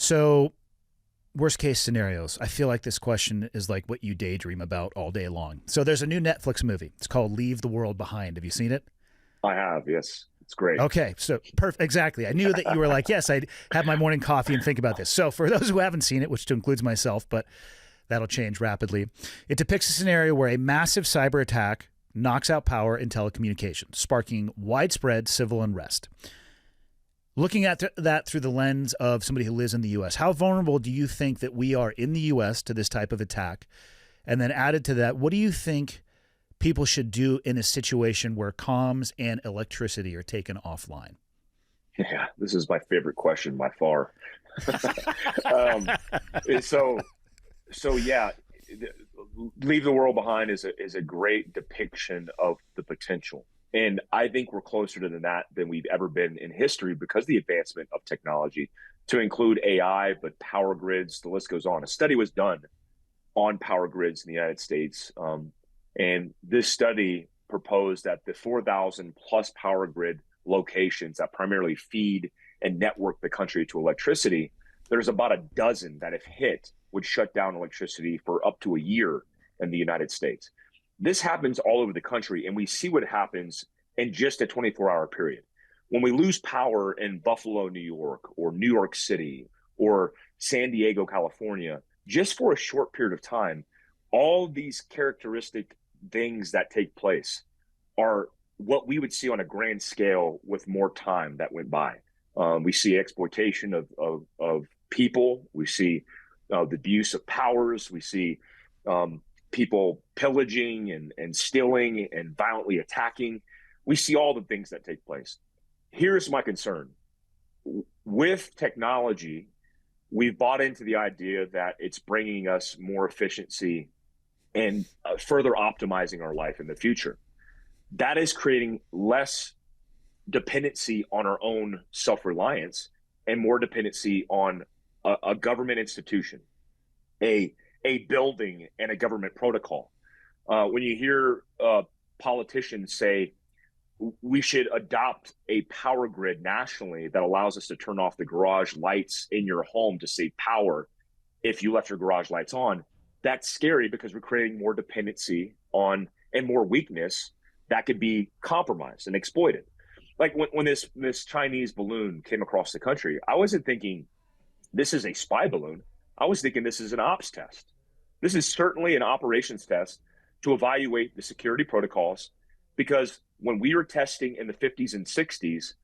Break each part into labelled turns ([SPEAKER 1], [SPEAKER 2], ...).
[SPEAKER 1] So, worst case scenarios. I feel like this question is like what you daydream about all day long. So, there's a new Netflix movie. It's called Leave the World Behind. Have you seen it?
[SPEAKER 2] I have, yes. It's great.
[SPEAKER 1] Okay, so perfect. Exactly. I knew that you were like, yes, I'd have my morning coffee and think about this. So, for those who haven't seen it, which includes myself, but that'll change rapidly, it depicts a scenario where a massive cyber attack knocks out power and telecommunications, sparking widespread civil unrest. Looking at that through the lens of somebody who lives in the U.S., how vulnerable do you think that we are in the U.S. to this type of attack? And then added to that, what do you think people should do in a situation where comms and electricity are taken offline?
[SPEAKER 2] Yeah, this is my favorite question by far. um, so, yeah, Leave the World Behind is a great depiction of the potential. And I think we're closer to that than we've ever been in history because of the advancement of technology to include AI, but power grids, the list goes on. A study was done on power grids in the United States. And this study proposed that the 4,000 plus power grid locations that primarily feed and network the country to electricity, there's about a dozen that, if hit, would shut down electricity for up to a year in the United States. This happens all over the country, and we see what happens in just a 24-hour period. When we lose power in Buffalo, New York, or New York City, or San Diego, California, just for a short period of time, all these characteristic things that take place are what we would see on a grand scale with more time that went by. We see exploitation of people. We see the abuse of powers. We see people pillaging and stealing and violently attacking. We see all the things that take place. Here's my concern. With technology, we've bought into the idea that it's bringing us more efficiency and further optimizing our life in the future. That is creating less dependency on our own self-reliance and more dependency on a government institution, a building, and a government protocol. When you hear politicians say we should adopt a power grid nationally that allows us to turn off the garage lights in your home to save power if you left your garage lights on, that's scary because we're creating more dependency on and more weakness that could be compromised and exploited. Like when this Chinese balloon came across the country, I wasn't thinking this is a spy balloon. I was thinking this is an ops test. This is certainly an operations test to evaluate the security protocols, because when we were testing in the 50s and 60s,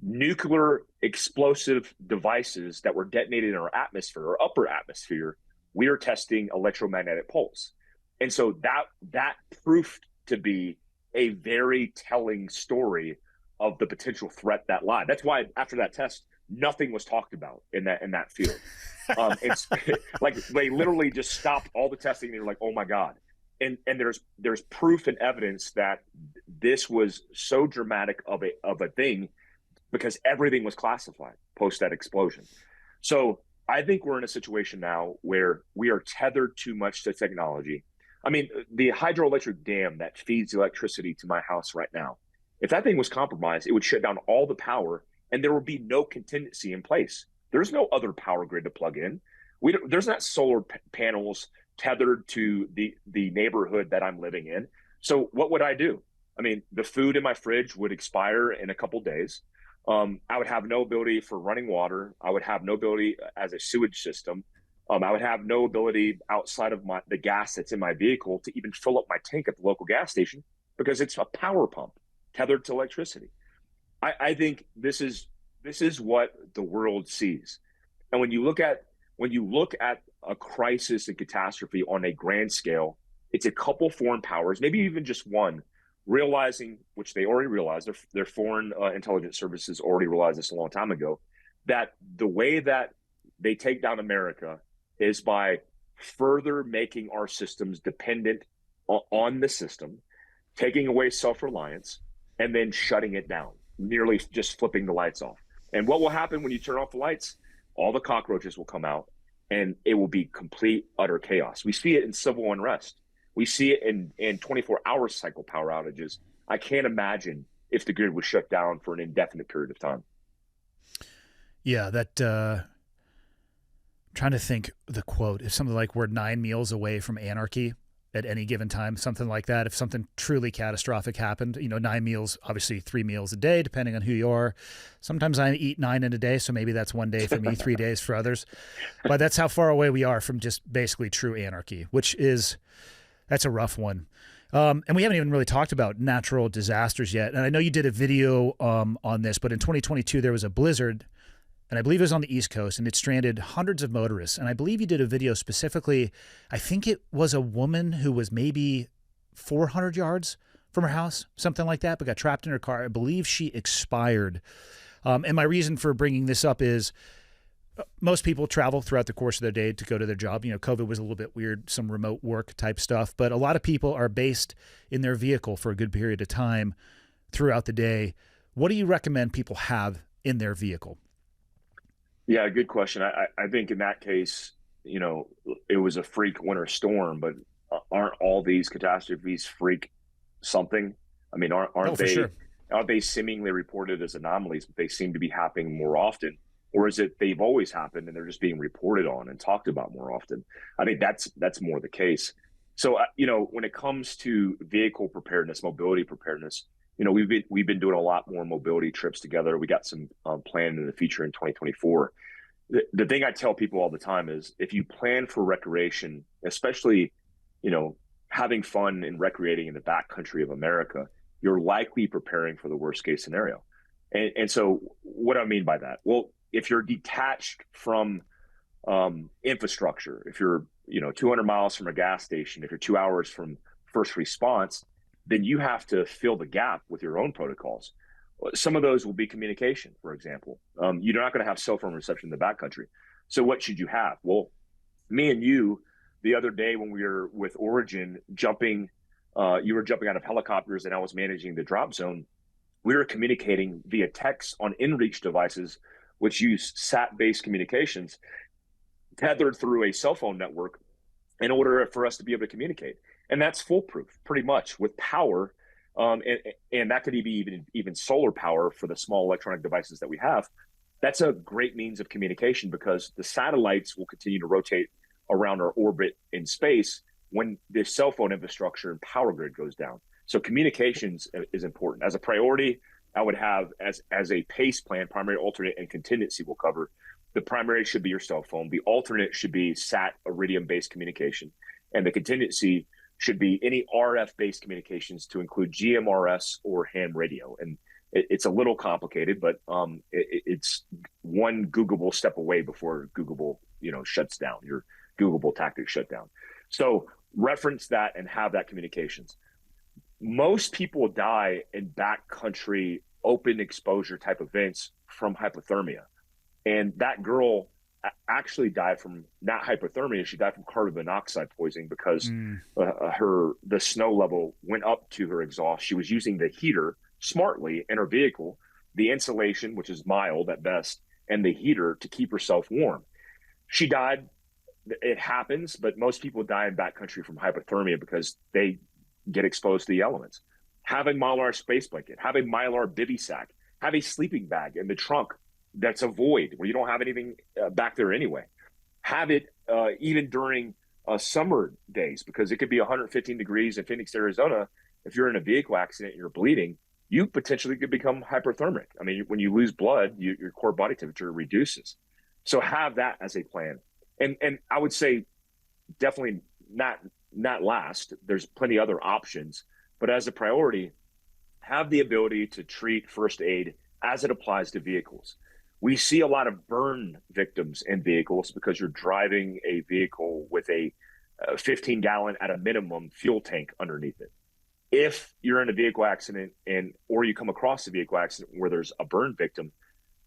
[SPEAKER 2] nuclear explosive devices that were detonated in our atmosphere or upper atmosphere, we are testing electromagnetic pulse. And so that proved to be a very telling story of the potential threat that lied. That's why after that test, nothing was talked about in that field. It's like they literally just stopped all the testing. They were like, "Oh my God!" And there's proof and evidence that this was so dramatic of a thing because everything was classified post that explosion. So I think we're in a situation now where we are tethered too much to technology. I mean, the hydroelectric dam that feeds electricity to my house right now, if that thing was compromised, it would shut down all the power and there would be no contingency in place. There's no other power grid to plug in. There's not solar panels tethered to the neighborhood that I'm living in. So what would I do? I mean, the food in my fridge would expire in a couple days. I would have no ability for running water. I would have no ability as a sewage system. I would have no ability outside of the gas that's in my vehicle to even fill up my tank at the local gas station because it's a power pump tethered to electricity. I think this is what the world sees. And when you look at a crisis and catastrophe on a grand scale, it's a couple foreign powers, maybe even just one, realizing, which they already realized, their foreign intelligence services already realized this a long time ago, that the way that they take down America is by further making our systems dependent on the system, taking away self-reliance, and then shutting it down, nearly just flipping the lights off. And what will happen when you turn off the lights? All the cockroaches will come out and it will be complete, utter chaos. We see it in civil unrest. We see it in 24-hour cycle power outages. I can't imagine if the grid was shut down for an indefinite period of time.
[SPEAKER 1] Yeah, trying to think the quote. It's something like, we're 9 meals away from anarchy at any given time, something like that. If something truly catastrophic happened, 9 meals, obviously 3 meals a day, depending on who you are. Sometimes I eat 9 in a day, so maybe that's 1 day for me, 3 days for others. But that's how far away we are from just basically true anarchy, that's a rough one. And we haven't even really talked about natural disasters yet. And I know you did a video on this, but in 2022, there was a blizzard, and I believe it was on the East Coast, and it stranded hundreds of motorists. And I believe you did a video specifically, I think it was a woman who was maybe 400 yards from her house, something like that, but got trapped in her car. I believe she expired. And my reason for bringing this up is most people travel throughout the course of their day to go to their job. COVID was a little bit weird, some remote work type stuff, but a lot of people are based in their vehicle for a good period of time throughout the day. What do you recommend people have in their vehicle?
[SPEAKER 2] Yeah, good question. I think in that case, it was a freak winter storm, but aren't all these catastrophes freak something? I mean, aren't they?
[SPEAKER 1] Sure.
[SPEAKER 2] Aren't they seemingly reported as anomalies, but they seem to be happening more often? Or is it they've always happened and they're just being reported on and talked about more often? I think that's more the case. So, when it comes to vehicle preparedness, mobility preparedness, we've been doing a lot more mobility trips together. We got some planned in the future in 2024. The thing I tell people all the time is, if you plan for recreation, especially, having fun and recreating in the backcountry of America, you're likely preparing for the worst case scenario. And so what do I mean by that? Well, if you're detached from infrastructure, if you're 200 miles from a gas station, if you're 2 hours from first response, then you have to fill the gap with your own protocols. Some of those will be communication, for example. You're not going to have cell phone reception in the backcountry. So what should you have? Well, me and you, the other day when we were with Origin jumping, you were jumping out of helicopters and I was managing the drop zone. We were communicating via text on inReach devices, which use SAT-based communications tethered through a cell phone network in order for us to be able to communicate. And that's foolproof, pretty much, with power. And that could be even solar power for the small electronic devices that we have. That's a great means of communication because the satellites will continue to rotate around our orbit in space when the cell phone infrastructure and power grid goes down. So communications is important. As a priority, I would have as a PACE plan, primary, alternate, and contingency will cover. The primary should be your cell phone. The alternate should be SAT Iridium-based communication. And the contingency should be any RF-based communications to include GMRS or ham radio. And it's a little complicated, but it's one Googleable step away before Googleable, shuts down, your Googleable tactic shutdown. So reference that and have that communications. Most people die in backcountry open exposure type events from hypothermia. And that girl actually died from not hypothermia. She died from carbon monoxide poisoning because the snow level went up to her exhaust. She was using the heater smartly in her vehicle, the insulation, which is mild at best, and the heater to keep herself warm. She died. It happens, but most people die in backcountry from hypothermia because they get exposed to the elements. Have a Mylar space blanket, have a Mylar bivy sack, have a sleeping bag in the trunk that's a void where you don't have anything back there anyway. Have it even during summer days, because it could be 115 degrees in Phoenix, Arizona. If you're in a vehicle accident and you're bleeding, you potentially could become hyperthermic. I mean, when you lose blood, your core body temperature reduces. So have that as a plan. And I would say definitely not last. There's plenty other options, but as a priority, have the ability to treat first aid as it applies to vehicles. We see a lot of burn victims in vehicles because you're driving a vehicle with a 15-gallon at a minimum fuel tank underneath it. If you're in a vehicle accident or you come across a vehicle accident where there's a burn victim,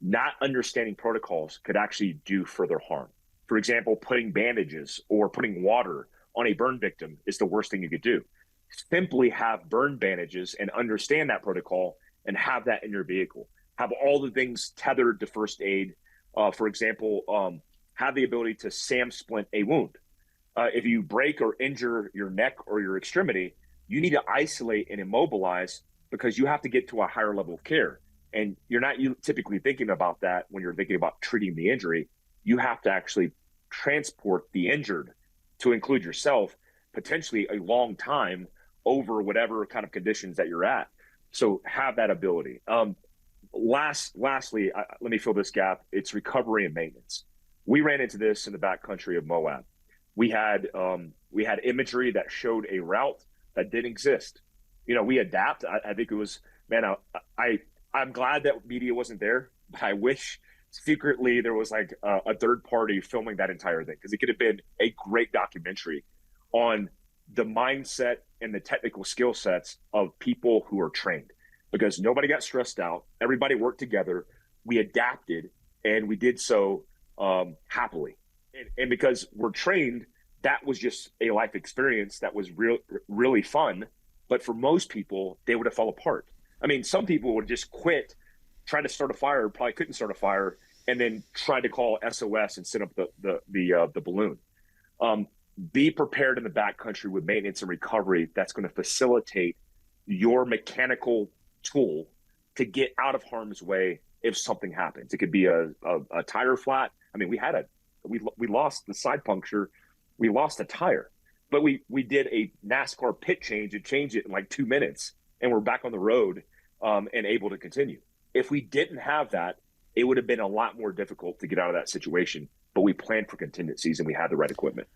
[SPEAKER 2] not understanding protocols could actually do further harm. For example, putting bandages or putting water on a burn victim is the worst thing you could do. Simply have burn bandages and understand that protocol and have that in your vehicle. Have all the things tethered to first aid. For example, have the ability to SAM splint a wound. If you break or injure your neck or your extremity, you need to isolate and immobilize because you have to get to a higher level of care. And you're not typically thinking about that when you're thinking about treating the injury. You have to actually transport the injured, to include yourself, potentially a long time over whatever kind of conditions that you're at. So have that ability. Lastly, let me fill this gap. It's recovery and maintenance. We ran into this in the backcountry of Moab. We had imagery that showed a route that didn't exist. We adapt. I think it was, man, I'm glad that media wasn't there, but I wish secretly there was like a third party filming that entire thing, because it could have been a great documentary on the mindset and the technical skill sets of people who are trained, because nobody got stressed out. Everybody worked together. We adapted, and we did so happily. And because we're trained, that was just a life experience that was really fun. But for most people, they would have fell apart. I mean, some people would just quit, try to start a fire, probably couldn't start a fire, and then try to call SOS and send up the balloon. Be prepared in the backcountry with maintenance and recovery. That's going to facilitate your mechanical tool to get out of harm's way if something happens. It could be a tire flat. I mean, we lost the side puncture. We lost a tire, but we did a NASCAR pit change and changed it in like 2 minutes, and we're back on the road and able to continue. If we didn't have that, it would have been a lot more difficult to get out of that situation, but we planned for contingencies and we had the right equipment.